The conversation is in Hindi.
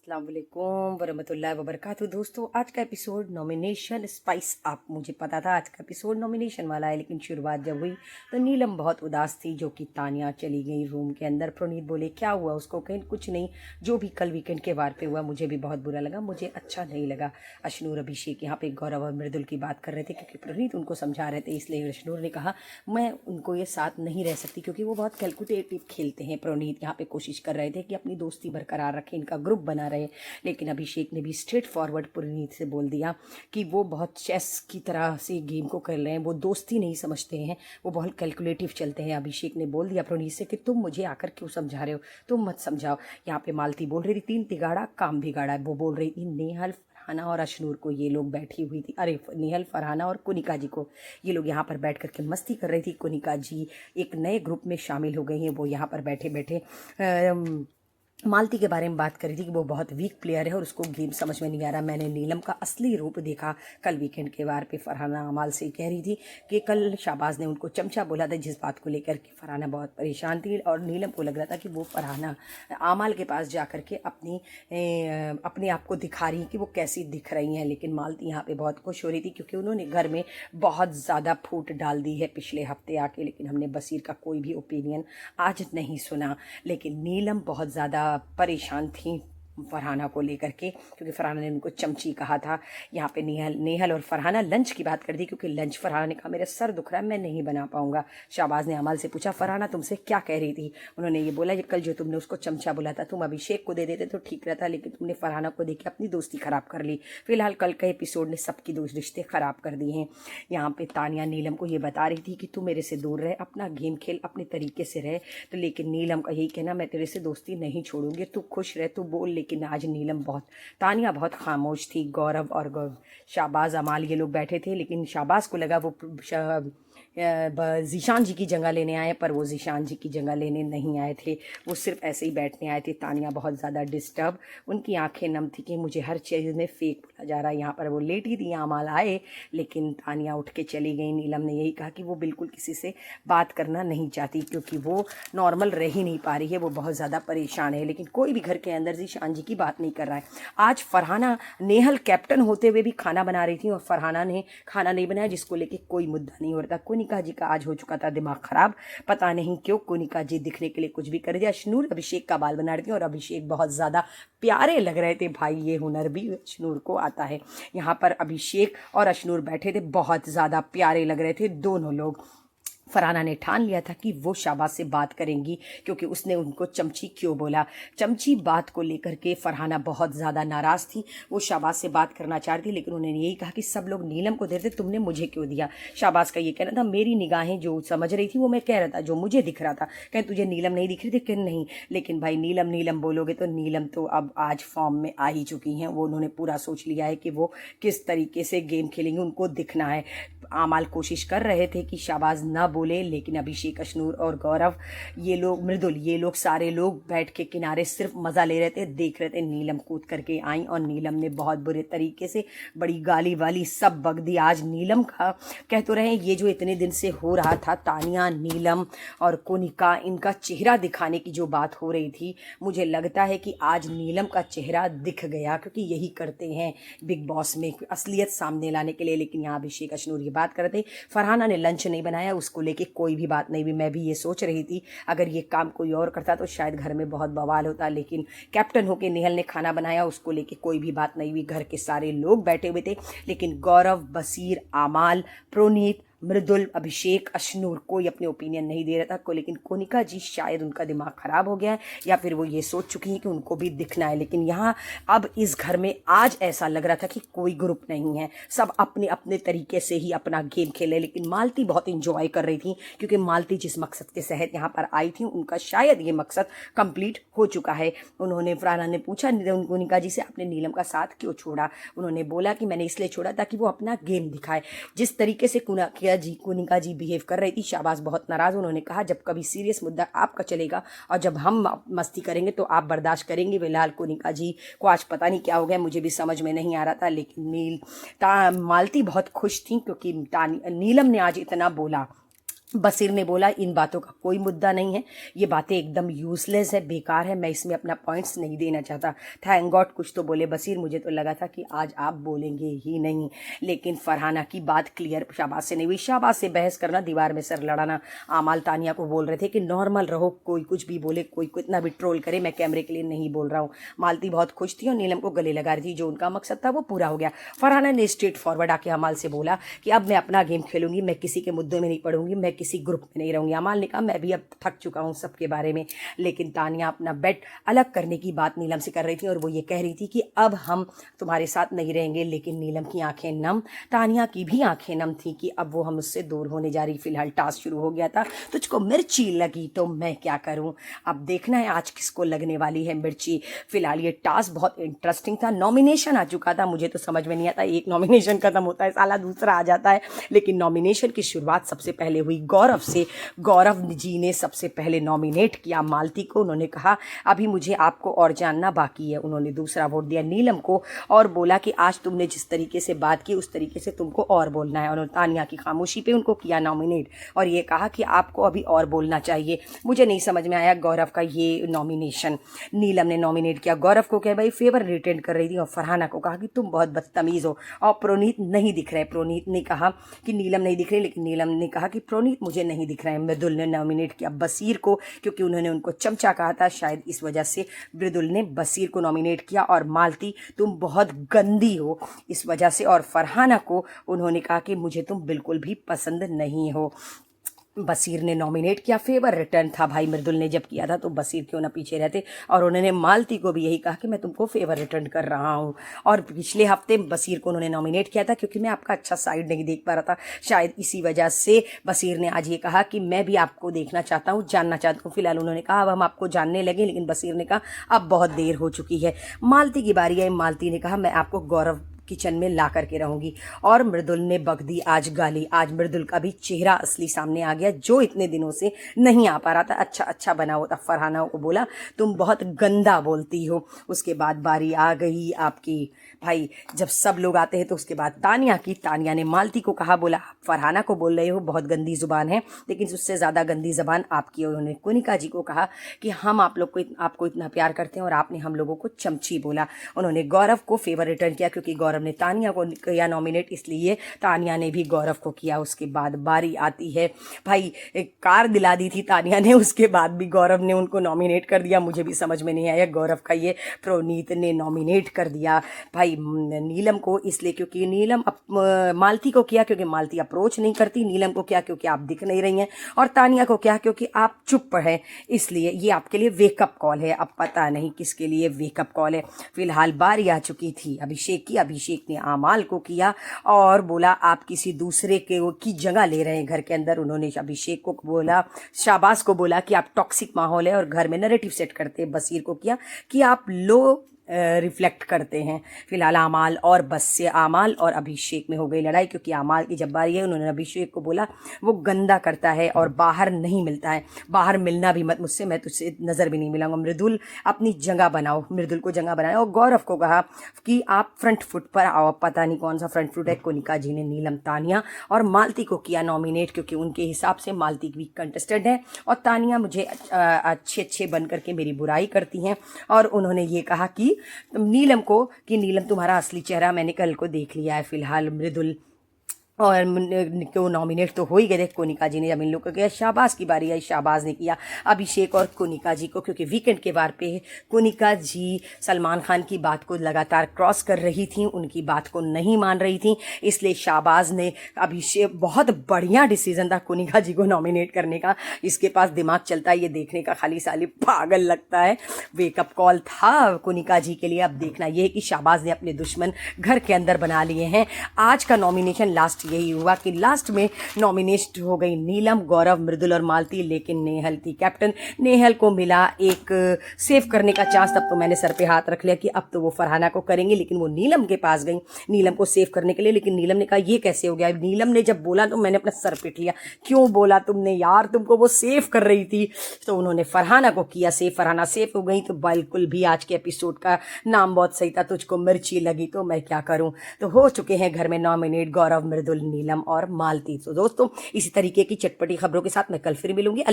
अस्सलाम वालेकुम वरहमतुल्लाहि वबरकातुहू। दोस्तों, आज का एपिसोड नॉमिनेशन स्पाइस अप। मुझे पता था आज का एपिसोड नॉमिनेशन वाला है, लेकिन शुरुआत जब हुई तो नीलम बहुत उदास थी, जो कि तानिया चली गई रूम के अंदर। प्रोनीत बोले क्या हुआ उसको, कहीं कुछ नहीं, जो भी कल वीकेंड के वार पे हुआ मुझे भी बहुत बुरा लगा, मुझे अच्छा नहीं लगा। अशनूर अभिषेक यहाँ पे गौरव और मृदुल की बात कर रहे थे क्योंकि प्रोनीत उनको समझा रहे थे, इसलिए अशनूर ने कहा मैं उनको ये साथ नहीं रह सकती क्योंकि वो बहुत कैलकुलेटिव खेलते हैं। प्रोनीत यहाँ पे कोशिश कर रहे थे कि अपनी दोस्ती बरकरार रखें, इनका ग्रुप बना रहे, लेकिन अभिषेक ने भी स्ट्रेट फॉरवर्ड पुनीत से बोल दिया कि वो बहुत चेस की तरह से गेम को कर रहे हैं, वो दोस्ती नहीं समझते हैं, वो बहुत कैलकुलेटिव चलते हैं। अभिषेक ने बोल दिया पुनीत से कि तुम मुझे आकर क्यों समझा रहे हो, तुम मत समझाओ। यहाँ पे मालती बोल रही थी तीन तिगाड़ा काम बिगाड़ा है, वो बोल रही थी नेहल फरहाना और अशनूर को, ये लोग बैठी हुई थी, अरे नेहल फरहाना और कुनिका जी को, ये लोग यहाँ पर बैठ करके मस्ती कर रही थी। कुनिका जी एक नए ग्रुप में शामिल हो गई हैं, वो यहाँ पर बैठे बैठे मालती के बारे में बात करी थी कि वो बहुत वीक प्लेयर है और उसको गेम समझ में नहीं आ रहा। मैंने नीलम का असली रूप देखा कल वीकेंड के वार पे। फरहाना अमाल से कह रही थी कि कल शाहबाज ने उनको चमचा बोला था, जिस बात को लेकर के फरहाना बहुत परेशान थी और नीलम को लग रहा था कि वो फरहाना अमाल के पास जा कर के अपने आप को दिखा रही कि वो कैसी दिख रही हैं। लेकिन मालती यहाँ पे बहुत खुश हो रही थी क्योंकि उन्होंने घर में बहुत ज़्यादा फूट डाल दी है पिछले हफ्ते आके, लेकिन हमने बसीर का कोई भी ओपिनियन आज नहीं सुना। लेकिन नीलम बहुत ज़्यादा परेशान थी फरहाना को लेकर के क्योंकि फरहाना ने उनको चमची कहा था। यहाँ पे नेहल और फरहाना लंच की बात कर दी क्योंकि लंच फरहाना ने कहा मेरा सर दुख रहा है, मैं नहीं बना पाऊंगा। शाहबाज ने अमाल से पूछा फरहाना तुमसे क्या कह रही थी, उन्होंने ये बोला कि कल जो तुमने उसको चमचा बोला था, तुम अभिषेक को दे देते तो ठीक रहता, लेकिन तुमने फरहाना को देके अपनी दोस्ती खराब कर ली। फिलहाल कल का एपिसोड ने सबकी दोस्त रिश्ते खराब कर दिए हैं। यहाँ पे तानिया नीलम को ये बता रही थी कि तू मेरे से दूर रहे, अपना गेम खेल, अपने तरीके से रहे। तो लेकिन नीलम का यही कहना मैं तेरे से दोस्ती नहीं छोड़ूंगी, तू खुश रह, तू बोल। लेकिन आज नीलम तानिया बहुत खामोश थी। गौरव और शाहबाज अमाल ये लोग बैठे थे, लेकिन शाहबाज को लगा वो जीशान जी की जगह लेने आए, पर वो जीशान जी की जगह लेने नहीं आए थे, वो सिर्फ ऐसे ही बैठने आए थे। तानिया बहुत ज़्यादा डिस्टर्ब, उनकी आंखें नम थी कि मुझे हर चीज़ में फेक बोला जा रहा है। यहाँ पर वो लेटी थी, अमाल आए, लेकिन तानिया उठ के चली गई। नीलम ने यही कहा कि वो बिल्कुल किसी से बात करना नहीं चाहती क्योंकि वो नॉर्मल रह ही नहीं पा रही है, वो बहुत ज़्यादा परेशान है। लेकिन कोई भी घर के अंदर जीशान जी की बात नहीं कर रहा है। आज फरहाना नेहल कैप्टन होते हुए भी खाना बना रही थी और फरहाना ने खाना नहीं बनाया, जिसको लेके कोई मुद्दा नहीं हो रहा था। कुनिका जी का आज हो चुका था दिमाग खराब, पता नहीं क्यों कुनिका जी दिखने के लिए कुछ भी कर दिया। अशनूर अभिषेक का बाल बना रही थी और अभिषेक बहुत ज़्यादा प्यारे लग रहे थे। भाई ये हुनर भी अशनूर को आता है। यहाँ पर अभिषेक और अशनूर बैठे थे, बहुत ज़्यादा प्यारे लग रहे थे दोनों लोग। फरहाना ने ठान लिया था कि वो शाहबाज से बात करेंगी क्योंकि उसने उनको चमची क्यों बोला। चमची बात को लेकर के फरहाना बहुत ज़्यादा नाराज़ थी, वो शाहबाज से बात करना चाहती, लेकिन उन्होंने यही कहा कि सब लोग नीलम को देते, तुमने मुझे क्यों दिया। शाहबाज का ये कहना था मेरी निगाहें जो समझ रही थी वो मैं कह रहा था, जो मुझे दिख रहा था। कहीं तुझे नीलम नहीं दिख रही थी, कहीं नहीं। लेकिन भाई नीलम नीलम बोलोगे तो नीलम तो अब आज फॉर्म में आ ही चुकी हैं, वो उन्होंने पूरा सोच लिया है कि वो किस तरीके से गेम खेलेंगे, उनको दिखना है। आमाल कोशिश कर रहे थे कि शाहबाज ना बोले, लेकिन अभिषेक, अशनूर और गौरव, ये लोग, मृदुल, ये लोग सारे लोग बैठ के किनारे सिर्फ मज़ा ले रहे थे, देख रहे थे। नीलम कूद करके आई और नीलम ने बहुत बुरे तरीके से बड़ी गाली वाली सब बक दी। आज नीलम का कह तो रहे हैं ये जो इतने दिन से हो रहा था, तानिया, नीलम और कोनिका, इनका चेहरा दिखाने की जो बात हो रही थी, मुझे लगता है कि आज नीलम का चेहरा दिख गया क्योंकि यही करते हैं बिग बॉस में असलियत सामने लाने के लिए। लेकिन यहाँ अभिषेक, अशनूर ये बात करते, फरहाना ने लंच नहीं बनाया, उसको लेके कोई भी बात नहीं हुई। मैं भी ये सोच रही थी अगर ये काम कोई और करता तो शायद घर में बहुत बवाल होता, लेकिन कैप्टन होके नेहल ने खाना बनाया, उसको लेके कोई भी बात नहीं हुई। घर के सारे लोग बैठे हुए थे, लेकिन गौरव, बसीर, आमाल, प्रोनीत, मृदुल, अभिषेक, अशनूर कोई अपने ओपिनियन नहीं दे रहा था। लेकिन कोनिका जी शायद उनका दिमाग खराब हो गया है या फिर वो ये सोच चुकी हैं कि उनको भी दिखना है। लेकिन यहाँ अब इस घर में आज ऐसा लग रहा था कि कोई ग्रुप नहीं है, सब अपने अपने तरीके से ही अपना गेम खेले। लेकिन मालती बहुत इंजॉय कर रही थी क्योंकि मालती जिस मकसद के तहत यहाँ पर आई थी उनका शायद ये मकसद कंप्लीट हो चुका है। उन्होंने, फरहाना ने पूछा कोनिका जी से आपने नीलम का साथ क्यों छोड़ा, उन्होंने बोला कि मैंने इसलिए छोड़ा ताकि वो अपना गेम दिखाए। जिस तरीके से कुनिका जी बिहेव कर रही थी, शाहबाज बहुत नाराज। उन्होंने कहा जब कभी सीरियस मुद्दा आपका चलेगा और जब हम मस्ती करेंगे तो आप बर्दाश्त करेंगे। फिलहाल कुनिका जी को आज पता नहीं क्या हो गया, मुझे भी समझ में नहीं आ रहा था। लेकिन मालती बहुत खुश थी क्योंकि नीलम ने आज इतना बोला बसीर ने बोला इन बातों का कोई मुद्दा नहीं है, ये बातें एकदम यूजलेस है, बेकार है, मैं इसमें अपना पॉइंट्स नहीं देना चाहता। थैंक गॉड कुछ तो बोले बसीर, मुझे तो लगा था कि आज आप बोलेंगे ही नहीं। लेकिन फरहाना की बात क्लियर शाबाश से नहीं हुई। शाबाश से बहस करना, दीवार में सर लड़ाना। आमाल तानिया को बोल रहे थे कि नॉर्मल रहो, कोई कुछ भी बोले, कोई कितना भी ट्रोल करे, मैं कैमरे के लिए नहीं बोल रहा हूँ। मालती बहुत खुश थी और नीलम को गले लगा रही थी, जो उनका मकसद था वो पूरा हो गया। फरहाना ने स्ट्रेट फॉरवर्ड आके अमाल से बोला कि अब मैं अपना गेम खेलूंगी, मैं किसी के मुद्दों में नहीं पढ़ूंगी, मैं किसी ग्रुप में नहीं रहूंगी। अमाल ने कहा मैं भी अब थक चुका हूं सबके बारे में। लेकिन तानिया अपना बेट अलग करने की बात नीलम से कर रही थी और वो ये कह रही थी कि अब हम तुम्हारे साथ नहीं रहेंगे। लेकिन नीलम की आंखें नम, तानिया की भी आंखें नम थी कि अब वो हम उससे दूर होने जा रही। फिलहाल टास्क शुरू हो गया था, तुझको मिर्ची लगी तो मैं क्या करूं, अब देखना है आज किसको लगने वाली है मिर्ची। फिलहाल ये टास्क बहुत इंटरेस्टिंग था। नॉमिनेशन आ चुका था, मुझे तो समझ में नहीं आता, एक नॉमिनेशन खत्म होता है साला दूसरा आ जाता है। लेकिन नॉमिनेशन की शुरुआत सबसे पहले हुई गौरव से। गौरव जी ने सबसे पहले नॉमिनेट किया मालती को। उन्होंने कहा अभी मुझे आपको और जानना बाकी है। उन्होंने दूसरा वोट दिया नीलम को और बोला कि आज तुमने जिस तरीके से बात की उस तरीके से तुमको और बोलना है। उन्होंने तानिया की खामोशी पे उनको किया नॉमिनेट और ये कहा कि आपको अभी और बोलना चाहिए। मुझे नहीं समझ में आया गौरव का ये नॉमिनेशन। नीलम ने नॉमिनेट किया गौरव को, क्या भाई फेवर रिटेंड कर रही थी, और फरहाना को कहा कि तुम बहुत बदतमीज हो। और प्रोनीत नहीं दिख रहे। प्रोनीत ने कहा कि नीलम नहीं दिख रही, लेकिन नीलम ने कहा कि प्रोनीत मुझे नहीं दिख रहे हैं। मृदुल ने नॉमिनेट किया बसीर को, क्योंकि उन्होंने उनको चमचा कहा था, शायद इस वजह से मृदुल ने बसीर को नॉमिनेट किया। और मालती तुम बहुत गंदी हो इस वजह से। और फरहाना को उन्होंने कहा कि मुझे तुम बिल्कुल भी पसंद नहीं हो। बसीर ने नॉमिनेट किया, फेवर रिटर्न था भाई। मृदुल ने जब किया था तो बसीर क्यों ना पीछे रहते। और उन्होंने मालती को भी यही कहा कि मैं तुमको फेवर रिटर्न कर रहा हूँ। और पिछले हफ्ते बसीर को उन्होंने नॉमिनेट किया था क्योंकि मैं आपका अच्छा साइड नहीं देख पा रहा था, शायद इसी वजह से बसीर ने आज ये कहा कि मैं भी आपको देखना चाहता हूँ, जानना चाहता हूँ। फिलहाल उन्होंने कहा अब हम आपको जानने लगे, लेकिन बसीर ने कहा अब बहुत देर हो चुकी है। मालती की बारी है। मालती ने कहा मैं आपको गौरव किचन में ला करके रहूंगी। और मृदुल ने बक दी आज गाली। आज मृदुल का भी चेहरा असली सामने आ गया, जो इतने दिनों से नहीं आ पा रहा था। अच्छा अच्छा बना होता। फरहाना को बोला तुम बहुत गंदा बोलती हो। उसके बाद बारी आ गई आपकी भाई, जब सब लोग आते हैं तो उसके बाद तानिया की। तानिया ने मालती को कहा, बोला फरहाना को बोल रहे हो बहुत गंदी जुबान है, लेकिन उससे ज़्यादा गंदी जबान आपकी है। उन्होंने कुनिका जी को कहा कि हम आप लोग को आपको इतना प्यार करते हैं और आपने हम लोगों को चमची बोला। उन्होंने गौरव को फेवर रिटर्न किया क्योंकि गौरव ने तानिया को किया नॉमिनेट, इसलिए तानिया ने भी गौरव को किया। उसके बाद बारी आती है भाई, एक कार दिला दी थी तानिया ने, उसके बाद भी गौरव ने उनको नॉमिनेट कर दिया। मुझे भी समझ में नहीं आया गौरव का ये। प्रोनीत ने नॉमिनेट कर दिया भाई नीलम को, इसलिए क्योंकि नीलम मालती को किया क्योंकि मालती अप्रोच नहीं करती। नीलम को क्या क्योंकि आप दिख नहीं रही हैं। और तानिया को क्या क्योंकि आप चुप हैं, इसलिए ये आपके लिए वेकअप कॉल है। अब पता नहीं किसके लिए वेकअप कॉल है। फिलहाल बारी आ चुकी थी अभिषेक की। अभिषेक ने आमाल को किया और बोला आप किसी दूसरे की जगह ले रहे हैं घर के अंदर। उन्होंने अभिषेक को बोला, शाबाश को बोला कि आप टॉक्सिक माहौल है और घर में नैरेटिव सेट करते हैं। बसीर को किया कि आप लो रिफ्लेक्ट करते हैं। फिलहाल आमाल और बस से आमाल और अभिषेक में हो गई लड़ाई, क्योंकि आमाल की जब बारी है उन्होंने अभिषेक को बोला वो गंदा करता है और बाहर नहीं मिलता है, बाहर मिलना भी मत मुझसे, मैं तुझसे नज़र भी नहीं मिलाऊंगा। मृदुल अपनी जगह बनाओ, मृदुल को जगह बनाओ। और गौरव को कहा कि आप फ्रंट फुट पर आओ। पता नहीं कौन सा फ्रंट फुट है। कोनिका जी ने नीलम, तानिया और मालती को किया नॉमिनेट, क्योंकि उनके हिसाब से मालती वीक कंटेस्टेंट है और तानिया मुझे अच्छे अच्छे बन करके मेरी बुराई करती हैं। और उन्होंने ये कहा कि नीलम को कि नीलम तुम्हारा असली चेहरा मैंने कल को देख लिया है। फिलहाल मृदुल और को नॉमिनेट तो हो ही गए थे। कोनिका जी ने जब इन लोग को किया, शाबाज की बारी आई। शाबाज ने किया अभिषेक और कोनिका जी को, क्योंकि वीकेंड के वार पे कोनिका जी सलमान खान की बात को लगातार क्रॉस कर रही थी, उनकी बात को नहीं मान रही थी, इसलिए शाबाज ने अभिषेक, बहुत बढ़िया डिसीजन था कोनिका जी को नॉमिनेट करने का। इसके पास दिमाग चलता है ये देखने का, खाली साली पागल लगता है। वेकअप कॉल था कोनिका जी के लिए। अब देखना यह है कि शाबाज ने अपने दुश्मन घर के अंदर बना लिए हैं। आज का नॉमिनेशन लास्ट यही हुआ कि लास्ट में नॉमिनेट हो गई नीलम, गौरव, मृदुल और मालती, लेकिन नेहल थी कैप्टन। नेहल को मिला एक सेव करने का चांस। तब तो मैंने सर पे हाथ रख लिया कि अब तो वो फरहाना को करेंगे, लेकिन वो नीलम के पास गई नीलम को सेव करने के लिए। लेकिन नीलम ने कहा ये कैसे हो गया। नीलम ने जब बोला तो मैंने अपना सर पीट लिया, क्यों बोला तुमने यार, तुमको वो सेव कर रही थी। तो उन्होंने फरहाना को किया सेव, फरहाना सेव हो गई। तो बिल्कुल भी आज के एपिसोड का नाम बहुत सही था, तुझको मिर्ची लगी तो मैं क्या करूं। तो हो चुके हैं घर में नॉमिनेट गौरव, मृदुल, मृदुल, नीलम और मालती। तो दोस्तों इसी तरीके की चटपटी खबरों के साथ मैं कल फिर मिलूंगी।